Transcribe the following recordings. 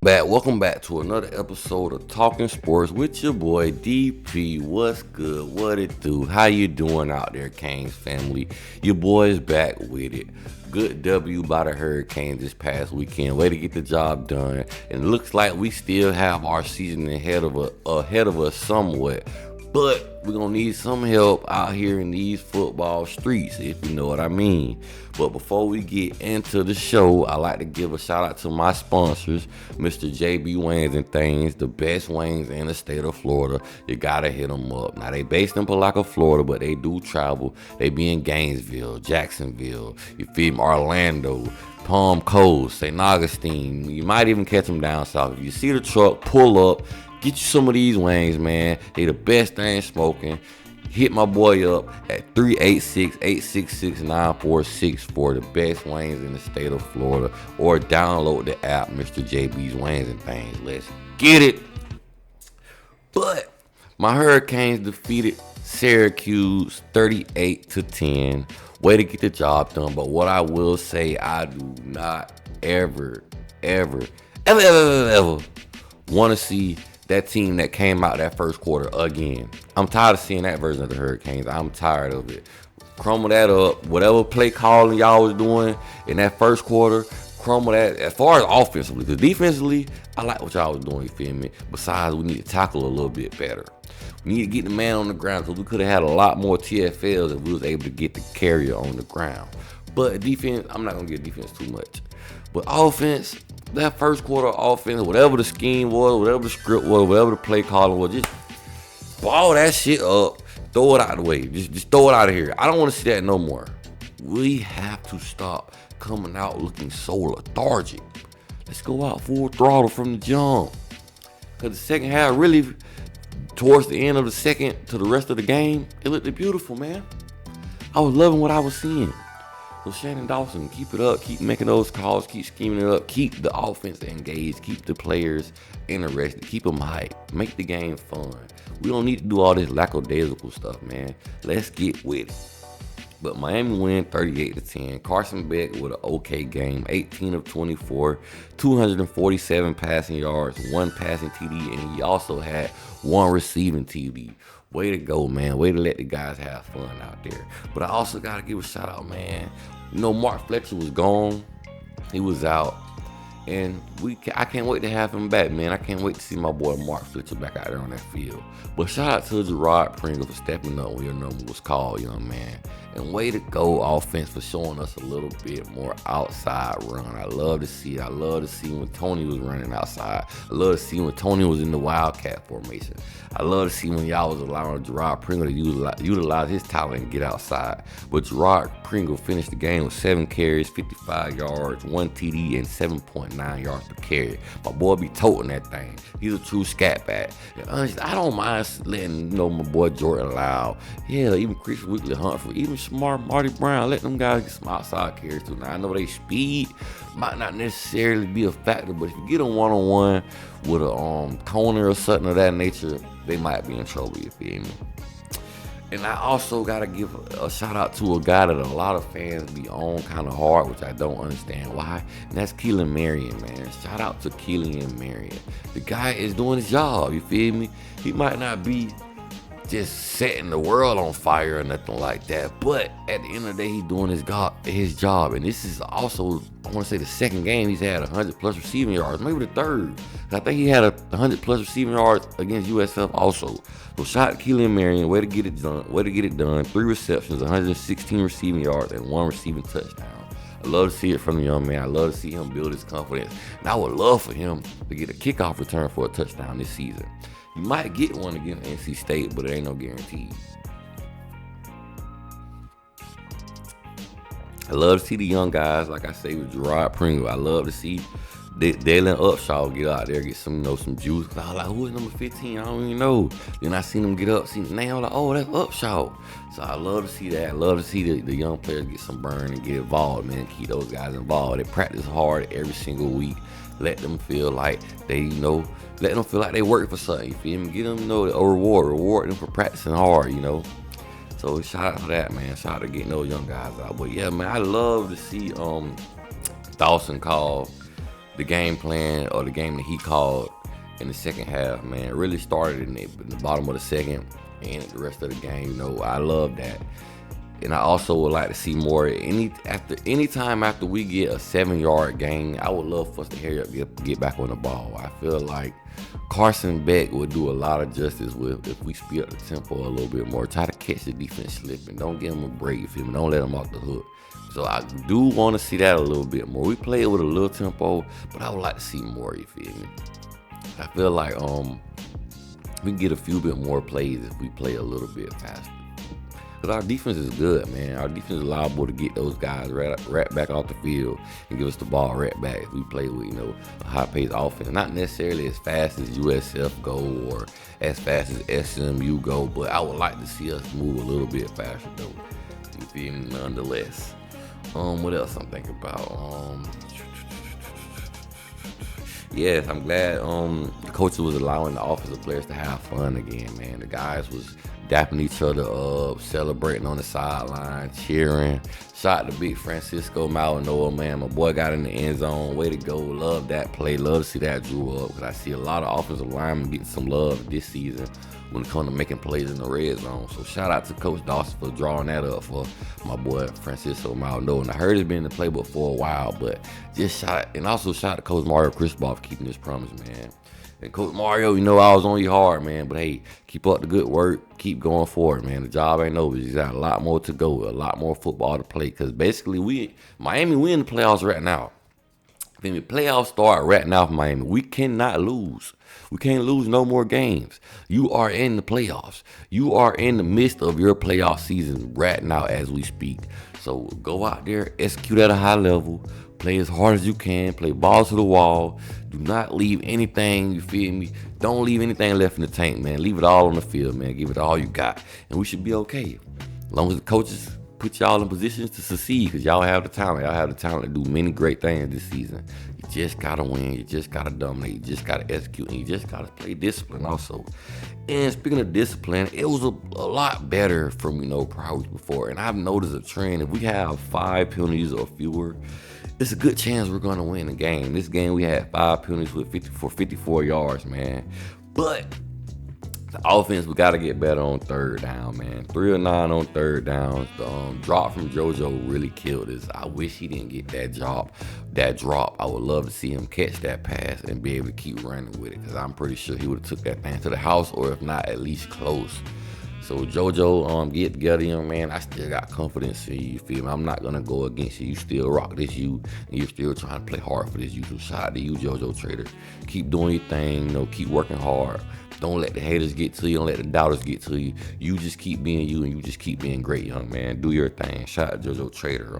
Welcome back to another episode of Talking Sports with your boy DP. What's good? What it do? How you doing out there, Canes family? Your boy's back with it. Good W by the Hurricanes this past weekend. Way to get the job done. And it looks like we still have our season ahead of us somewhat. But we're going to need some help out here in these football streets, if you know what I mean. But before we get into the show, I like to give a shout out to my sponsors, Mr. JB Wings and Things, the best wings in the state of Florida. You got to hit them up. Now, they based in Palaca, Florida, but they do travel. They be in Gainesville, Jacksonville, you feel me, Orlando, Palm Coast, St. Augustine. You might even catch them down south. If you see the truck, pull up. Get you some of these wings, man. They the best thing smoking. Hit my boy up at 386-866-9464. The best wings in the state of Florida. Or download the app, Mr. JB's Wings and Things. Let's get it. But my Hurricanes defeated Syracuse 38-10. Way to get the job done. But what I will say, I do not ever want to see that team that came out that first quarter again. I'm tired of seeing that version of the Hurricanes. I'm tired of it. Crumble that up. Whatever play calling y'all was doing in that first quarter, crumble that. As far as offensively, because defensively, I like what y'all was doing, you feel me? Besides, we need to tackle a little bit better. We need to get the man on the ground because we could have had a lot more TFLs if we was able to get the carrier on the ground. But defense, I'm not going to give defense too much. But offense, that first quarter offense, whatever the scheme was, whatever the script was, whatever the play calling was, just ball that shit up, throw it out of the way. Just throw it out of here. I don't want to see that no more. We have to stop coming out looking so lethargic. Let's go out full throttle from the jump. Because the second half, really, towards the end of the second to the rest of the game, it looked beautiful, man. I was loving what I was seeing. So Shannon Dawson, keep it up, keep making those calls, keep scheming it up, keep the offense engaged, keep the players interested, keep them hyped, make the game fun. We don't need to do all this lackadaisical stuff, man. Let's get with it. But Miami win 38-10. Carson Beck with an okay game, 18 of 24, 247 passing yards, 1 passing TD, and he also had 1 receiving TD. Way to go, man. Way to let the guys have fun out there. But I also got to give a shout out, man. You know, Mark Fletcher was gone. He was out. And I can't wait to have him back, man. I can't wait to see my boy Mark Fletcher back out there on that field. But shout out to Gerard Pringle for stepping up when your number was called, young man. And way to go offense for showing us a little bit more outside run. I love to see it. I love to see when Tony was running outside. I love to see when Tony was in the Wildcat formation. I love to see when y'all was allowing Gerard Pringle to utilize his talent and get outside. But Gerard Pringle finished the game with 7 carries, 55 yards, 1 TD, and 7.9 yards per carry. My boy be toting that thing. He's a true scat back. And honestly, I don't mind letting my boy Jordan Loud, even Chris Weekly Humphrey, even Smart Marty Brown, let them guys get some outside carries too. Now I know they speed might not necessarily be a factor, but if you get them one-on-one with a corner or something of that nature, they might be in trouble, you feel me? And I also got to give a shout out to a guy that a lot of fans be on kind of hard, which I don't understand why. And that's Keelan Marion, man. Shout out to Keelan Marion. The guy is doing his job, you feel me? He might not be just setting the world on fire or nothing like that, but at the end of the day, he's doing his job. And this is also, I want to say, the second game he's had 100 plus receiving yards, maybe the third. I think he had 100 plus receiving yards against USF also. So shout out to Keelan Marion, way to get it done. 3 receptions, 116 receiving yards, and 1 receiving touchdown. I love to see it from the young man. I love to see him build his confidence. And I would love for him to get a kickoff return for a touchdown this season. You might get one against NC State, but it ain't no guarantee. I love to see the young guys, like I say, with Gerard Pringle. I love to see Dalen Upshaw get out there, get some juice. I was like, who is number 15? I don't even know. Then I seen him get up, see the name, I'm like, oh, that's Upshaw. So I love to see that. I love to see the young players get some burn and get involved, man. Keep those guys involved. They practice hard every single week. Let them feel like they, let them feel like they work for something. You feel me? Give them, a reward them for practicing hard, So shout out to that, man. Shout out to getting those young guys out. But yeah, man, I love to see Dawson call the game plan or the game that he called in the second half, man. It really started in the bottom of the second and the rest of the game. You know, I love that. And I also would like to see more. Anytime after we get a 7-yard gain, I would love for us to hurry up get back on the ball. I feel like Carson Beck would do a lot of justice with if we speed up the tempo a little bit more. Try to catch the defense slipping. Don't give him a break. You feel me? Don't let him off the hook. So I do want to see that a little bit more. We play it with a little tempo, but I would like to see more. You feel me? I feel like we can get a few bit more plays if we play a little bit faster. Because our defense is good, man. Our defense is liable to get those guys right back off the field and give us the ball right back if we play with, you know, a high-paced offense. Not necessarily as fast as USF go or as fast as SMU go, but I would like to see us move a little bit faster, though. You feel me? Nonetheless. What else I'm thinking about? Yes, I'm glad the coaches was allowing the offensive players to have fun again, man. The guys was dapping each other up, celebrating on the sideline, cheering. Shout out to big Francisco Maldonado, man. My boy got in the end zone. Way to go. Love that play. Love to see that drew up. Because I see a lot of offensive linemen getting some love this season when it comes to making plays in the red zone. So shout out to Coach Dawson for drawing that up for my boy Francisco Maldonado. And I heard he's been in the playbook for a while, but just shout out to Coach Mario Cristobal for keeping his promise, man. And Coach Mario, you know I was on you hard, man. But hey, keep up the good work. Keep going forward, man. The job ain't over. You got a lot more to go, a lot more football to play. Because basically, Miami, we in the playoffs right now. When the playoffs start right now for Miami, we cannot lose. We can't lose no more games. You are in the playoffs. You are in the midst of your playoff season right now as we speak. So go out there, execute at a high level, play as hard as you can, play balls to the wall. Do not leave anything, you feel me? Don't leave anything left in the tank, man. Leave it all on the field, man. Give it all you got. And we should be okay. As long as the coaches put y'all in positions to succeed, because y'all have the talent. Y'all have the talent to do many great things this season. You just got to win. You just got to dominate. You just got to execute. And you just got to play discipline also. And speaking of discipline, it was a lot better from, prior weeks before. And I've noticed a trend. If we have 5 penalties or fewer, it's a good chance we're going to win the game. This game, we had 5 penalties for 54 yards, man. But the offense, we got to get better on third down, man. 3 of 9 on third down. The drop from JoJo really killed us. I wish he didn't get that drop. I would love to see him catch that pass and be able to keep running with it, because I'm pretty sure he would have took that thing to the house, or if not, at least close. So JoJo, get together, young man. I still got confidence in you. Feel me? I'm not gonna go against you. You still rock this you, and you're still trying to play hard for this you. So shout out to you, JoJo Trader. Keep doing your thing. Keep working hard. Don't let the haters get to you. Don't let the doubters get to you. You just keep being you, and you just keep being great, young man. Do your thing. Shout out to JoJo Trader.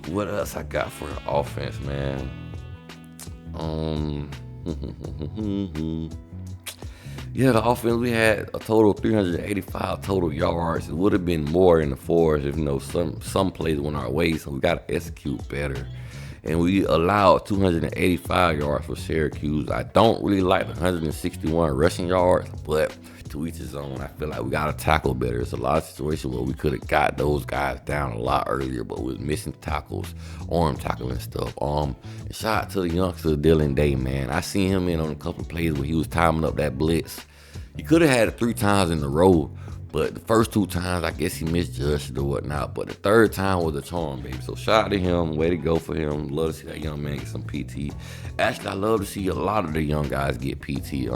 What else I got for offense, man? Yeah, the offense, we had a total of 385 total yards. It would have been more in the fours if, some plays went our way, so we got to execute better. And we allowed 285 yards for Syracuse. I don't really like the 161 rushing yards, but to each his own. I feel like we got to tackle better. It's a lot of situations where we could have got those guys down a lot earlier, but we was missing tackles, arm tackling stuff. And shout out to the youngster Dylan Day, man. I seen him in on a couple of plays where he was timing up that blitz. He could have had it 3 times in a row, but the first 2 times, I guess he misjudged it or whatnot. But the third time was a charm, baby. So shout out to him. Way to go for him. Love to see that young man get some PT. Actually, I love to see a lot of the young guys get PT.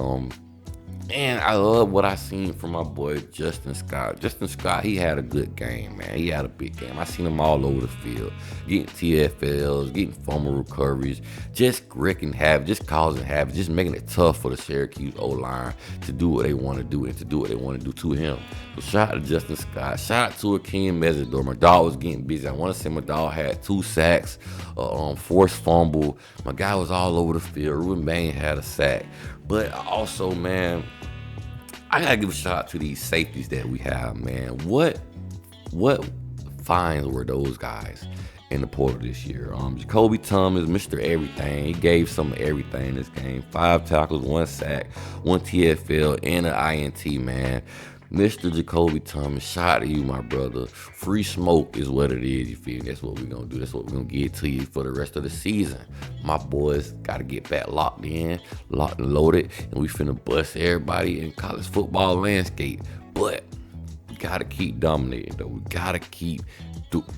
And I love what I seen from my boy Justin Scott. Justin Scott, he had a good game, man. He had a big game. I seen him all over the field, getting TFLs, getting fumble recoveries, just wrecking havoc, just causing havoc, just making it tough for the Syracuse O-line to do what they want to do and to do what they want to do to him. So shout out to Justin Scott. Shout out to Akeem Mesidor. My dog was getting busy. I want to say my dog had 2 sacks, forced fumble. My guy was all over the field. Ruben Bain had a sack. But also, man, I gotta give a shout out to these safeties that we have, man. What fines were those guys in the portal this year? Jacoby Thomas, Mr. Everything. He gave some of everything in this game. 5 tackles, 1 sack, 1 TFL, and an INT, man. Mr. Jacoby Thomas, shout out to you, my brother. Free smoke is what it is, you feel me? That's what we're going to do. That's what we're going to get to you for the rest of the season. My boys got to get back locked in, locked and loaded, and we finna bust everybody in college football landscape. But we got to keep dominating, though. We got to keep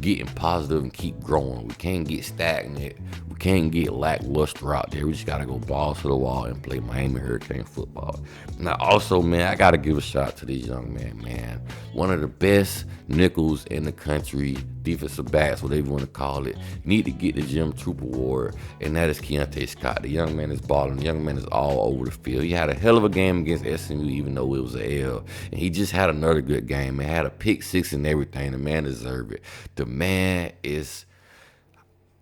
getting positive and keep growing. We can't get stagnant. We can't get lackluster out there. We just gotta go balls to the wall and play Miami Hurricane football. Now, also, man, I gotta give a shout out to this young man. One of the best nickels in the country, defensive backs, whatever you want to call it. Need to get the Jim Troop Award, and that is Keontae Scott. The young man is balling. The young man is all over the field. He had a hell of a game against SMU, even though it was an L. And he just had another good game. He had a pick six and everything. The man deserved it. The man is...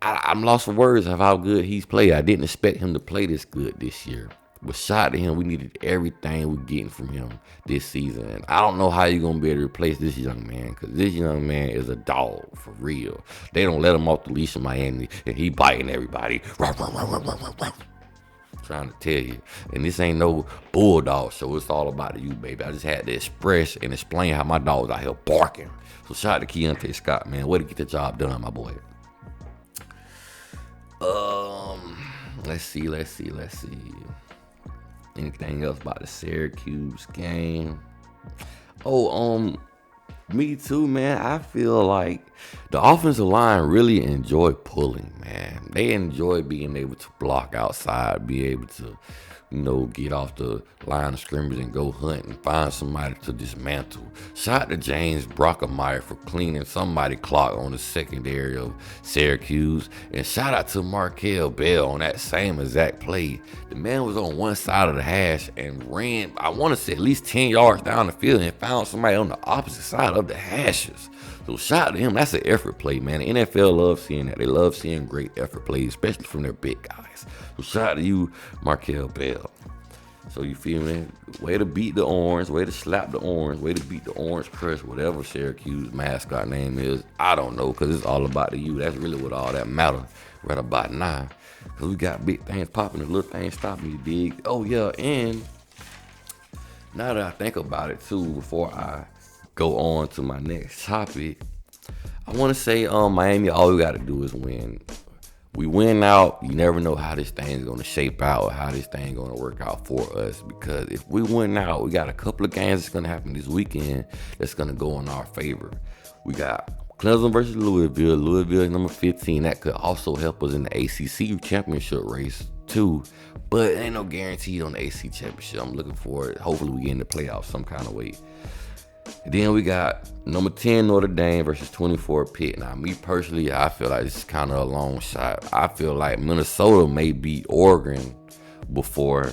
I'm lost for words of how good he's played. I didn't expect him to play this good this year. But shout out to him. We needed everything we're getting from him this season. And I don't know how you're going to be able to replace this young man, because this young man is a dog, for real. They don't let him off the leash in Miami, and he biting everybody. Trying to tell you. And this ain't no bulldog show. It's all about you, baby. I just had to express and explain how my dog's out here barking. So shout out to Keontae Scott, man. Way to get the job done, my boy. Let's see. Anything else about the Syracuse game? Me too, man. I feel like the offensive line really enjoy pulling, man. They enjoy being able to block outside, be able to, get off the line of scrimmage and go hunt and find somebody to dismantle. Shout out to James Brockemeyer for cleaning somebody clock on the secondary of Syracuse. And shout out to Markel Bell on that same exact play. The man was on one side of the hash and ran, I want to say, at least 10 yards down the field and found somebody on the opposite side of the hashes. So shout out to him. That's an effort play, man. The NFL loves seeing that. They love seeing great effort plays, especially from their big guys. So shout out to you, Markel Bell. So you feel me? Way to beat the orange, way to slap the orange, way to beat the orange crush, whatever Syracuse mascot name is. I don't know, because it's all about the you. That's really what all that matters right about now. Because we got big things popping and little things stopping, you dig? Oh, yeah, and now that I think about it, too, before I go on to my next topic, I want to say Miami, all we got to do is win. We win out, you never know how this thing's going to shape out or how this thing's going to work out for us, because if we win out, we got a couple of games that's going to happen this weekend that's going to go in our favor. We got Clemson versus Louisville. Louisville is number 15. That could also help us in the ACC championship race too, but ain't no guarantee on the ACC championship. I'm looking for it. Hopefully we get in the playoffs some kind of way. And then we got number 10 Notre Dame versus 24 Pitt. Now, me personally, I feel like this is kind of a long shot. I feel like Minnesota may beat Oregon before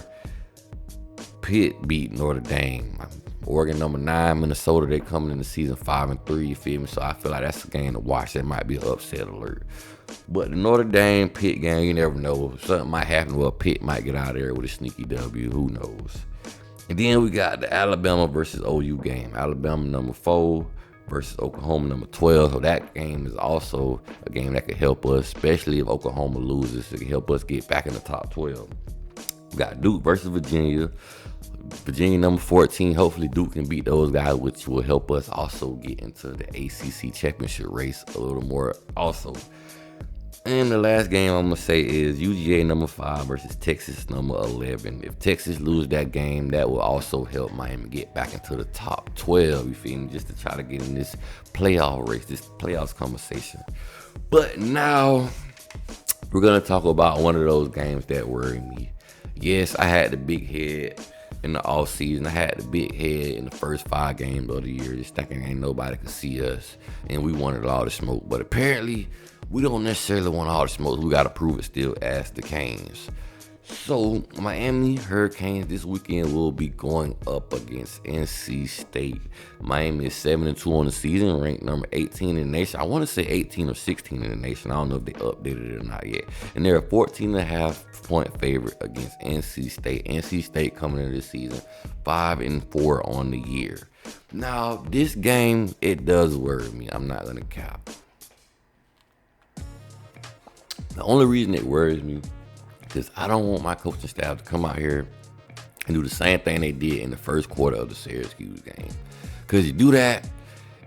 Pitt beat Notre Dame. Oregon number 9, Minnesota, they coming in the season 5-3, you feel me? So I feel like that's a game to watch. That might be an upset alert. But the Notre Dame Pitt game, you never know. Something might happen where Pitt might get out of there with a sneaky W. Who knows? And then we got the Alabama versus OU game. Alabama number 4 versus Oklahoma number 12. So that game is also a game that could help us, especially if Oklahoma loses. It can help us get back in the top 12. We got Duke versus Virginia. Virginia number 14. Hopefully Duke can beat those guys, which will help us also get into the ACC championship race a little more also. And the last game I'm going to say is UGA number 5 versus Texas number 11. If Texas lose that game, that will also help Miami get back into the top 12, you feel me, just to try to get in this playoff race, this playoffs conversation. But now we're going to talk about one of those games that worry me. Yes, I had the big head in the offseason. I had the big head in the first 5 games of the year, just thinking ain't nobody could see us, and we wanted all the smoke. But apparently, we don't necessarily want all the smoke. We got to prove it still as the Canes. So, Miami Hurricanes this weekend will be going up against NC State. Miami is 7-2 on the season, ranked number 18 in the nation. I want to say 18 or 16 in the nation. I don't know if they updated it or not yet. And they're a 14.5 point favorite against NC State. NC State coming into this season 5-4 on the year. Now, this game, it does worry me. I'm not going to cap. The only reason it worries me is I don't want my coaching staff to come out here and do the same thing they did in the first quarter of the Syracuse game. Because you do that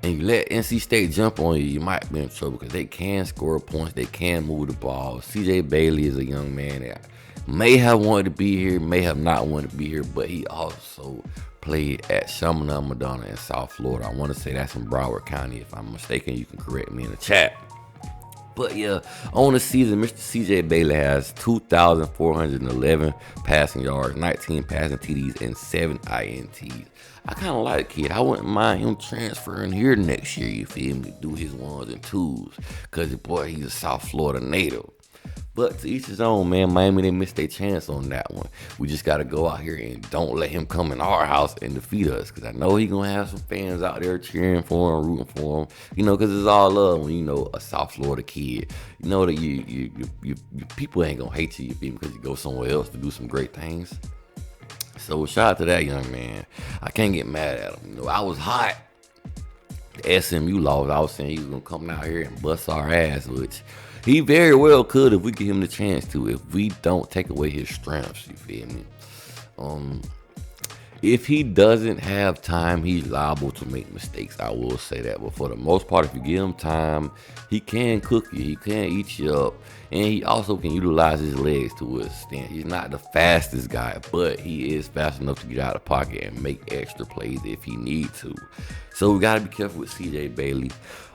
and you let NC State jump on you, you might be in trouble because they can score points. They can move the ball. CJ Bailey is a young man that may have wanted to be here, may have not wanted to be here, but he also played at Chaminade Madonna in South Florida. I want to say that's in Broward County. If I'm mistaken, you can correct me in the chat. But yeah, on the season, Mr. CJ Bailey has 2,411 passing yards, 19 passing TDs, and 7 INTs. I kind of like the kid. I wouldn't mind him transferring here next year, you feel me? Do his ones and twos. Because, boy, he's a South Florida native. But to each his own, man. Miami, they missed their chance on that one. We just got to go out here and don't let him come in our house and defeat us. Because I know he's going to have some fans out there cheering for him, rooting for him. You know, because it's all love when, you know, a South Florida kid. You know that you people ain't going to hate you because you go somewhere else to do some great things. So shout out to that young man. I can't get mad at him. You know, I was hot. The SMU lost. I was saying he was going to come out here and bust our ass, which he very well could if we give him the chance to, if we don't take away his strengths, you feel me? If he doesn't have time, he's liable to make mistakes, I will say that. But for the most part, if you give him time, he can cook you, he can eat you up, and he also can utilize his legs to his extent. He's not the fastest guy, but he is fast enough to get out of the pocket and make extra plays if he need to. So we got to be careful with CJ Bailey.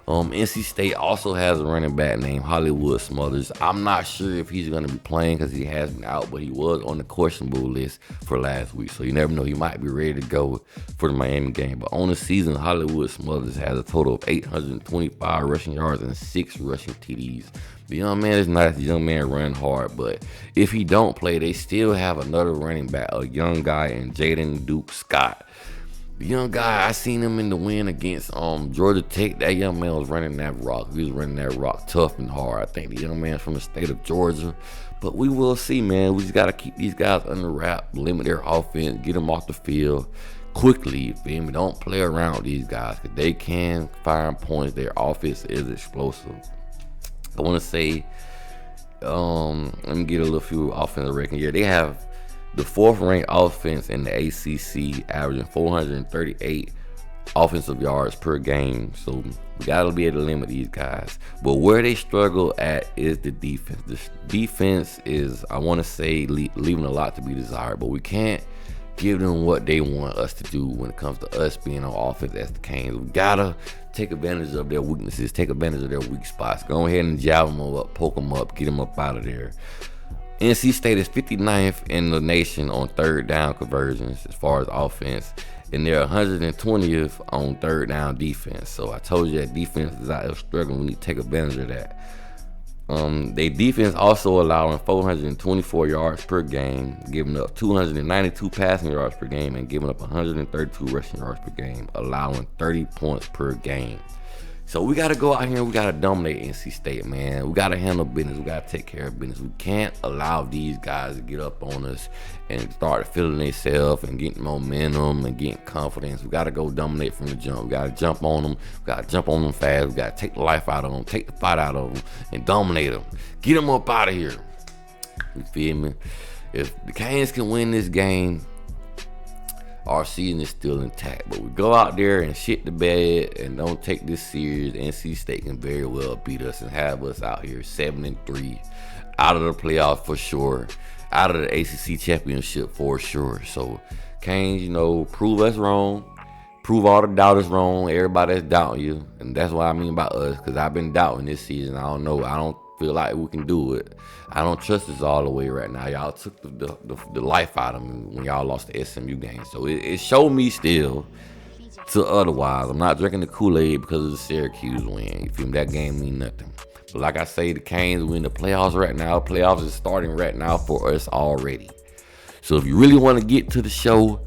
NC State also has a running back named Hollywood Smothers. I'm not sure if he's going to be playing because he has been out, but he was on the questionable list for last week. So you never know, he might be ready to go for the Miami game. But on the season, Hollywood Smothers has a total of 825 rushing yards and 6 rushing TDs. The young man is nice. The young man run hard, but if he don't play, they still have another running back, a young guy in Jaden Duke Scott. The young guy, I seen him in the win against Georgia Tech. That young man was running that rock. He was running that rock tough and hard. I think the young man's from the state of Georgia. But we will see, man. We just got to keep these guys under wrap, limit their offense, get them off the field quickly, you feel me? Don't play around with these guys because they can find points. Their offense is explosive. I want to say, let me get a little few offensive rankings here. They have the 4th ranked offense in the ACC, averaging 438 offensive yards per game. So we got to be able to limit these guys. But where they struggle at is the defense. The defense is, I want to say, leaving a lot to be desired. But we can't give them what they want us to do when it comes to us being on offense as the Canes. We got to take advantage of their weaknesses, take advantage of their weak spots. Go ahead and jab them up, poke them up, get them up out of there. NC State is 59th in the nation on 3rd down conversions as far as offense, and they're 120th on 3rd down defense. So I told you that defense is out there struggling. We need to take advantage of that. Their defense also allowing 424 yards per game, giving up 292 passing yards per game, and giving up 132 rushing yards per game, allowing 30 points per game. So we got to go out here and we got to dominate NC State, man. We got to handle business. We got to take care of business. We can't allow these guys to get up on us and start feeling themselves and getting momentum and getting confidence. We got to go dominate from the jump. We got to jump on them. We got to jump on them fast. We got to take the life out of them, take the fight out of them, and dominate them. Get them up out of here. You feel me? If the Canes can win this game, our season is still intact. But we go out there and shit the bed and don't take this serious, NC State can very well beat us and have us out here 7-3, out of the playoffs for sure, out of the ACC championship for sure. So Canes, you know, prove us wrong, prove all the doubters wrong, everybody that's doubting you. And that's what I mean by us, because I've been doubting this season. I don't know, I don't feel like we can do it. I don't trust us all the way right now. Y'all took the life out of me when y'all lost the SMU game. So it showed me still to otherwise. I'm not drinking the Kool-Aid because of the Syracuse win. You feel me? That game mean nothing. But like I say, the Canes win the playoffs right now. Playoffs is starting right now for us already. So if you really want to get to the show,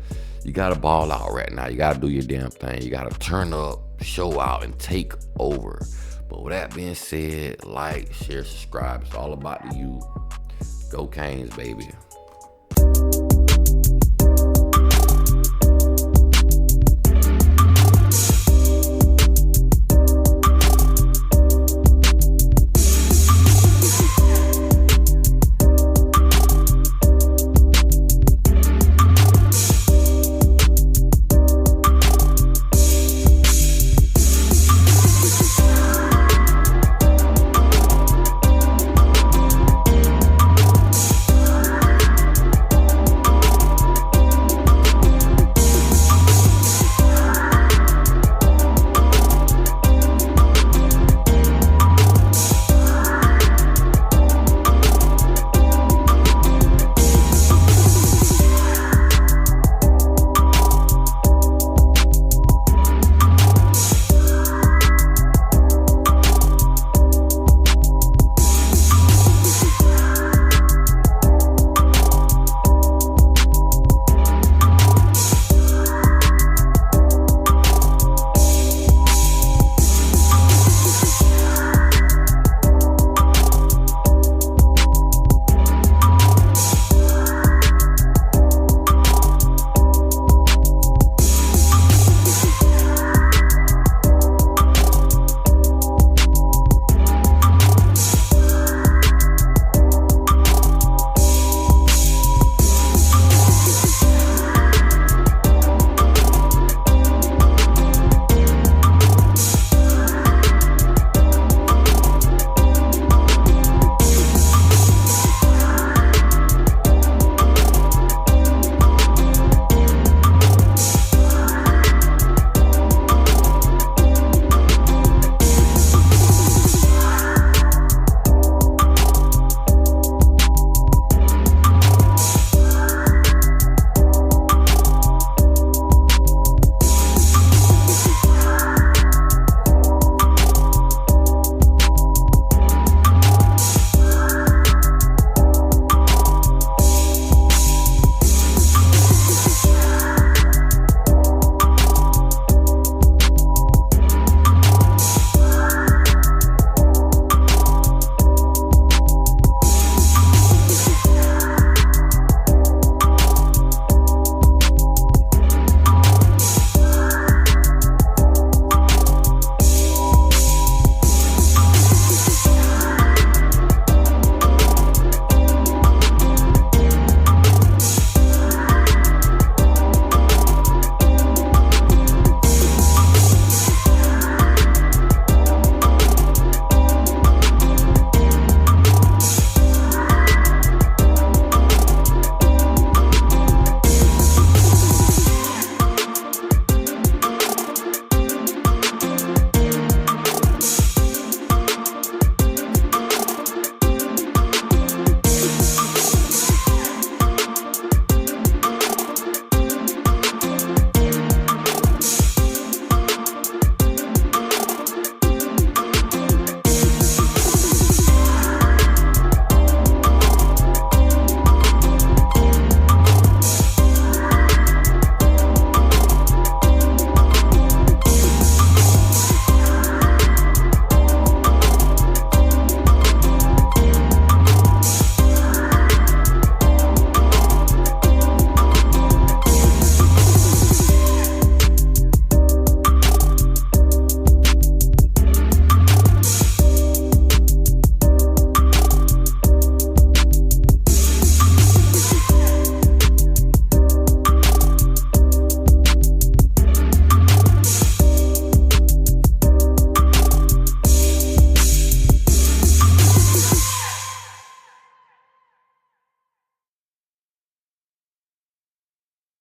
you got to ball out right now. You got to do your damn thing. You got to turn up, show out, and take over. But with that being said, like, share, subscribe. It's all about the youth. Go Canes, baby.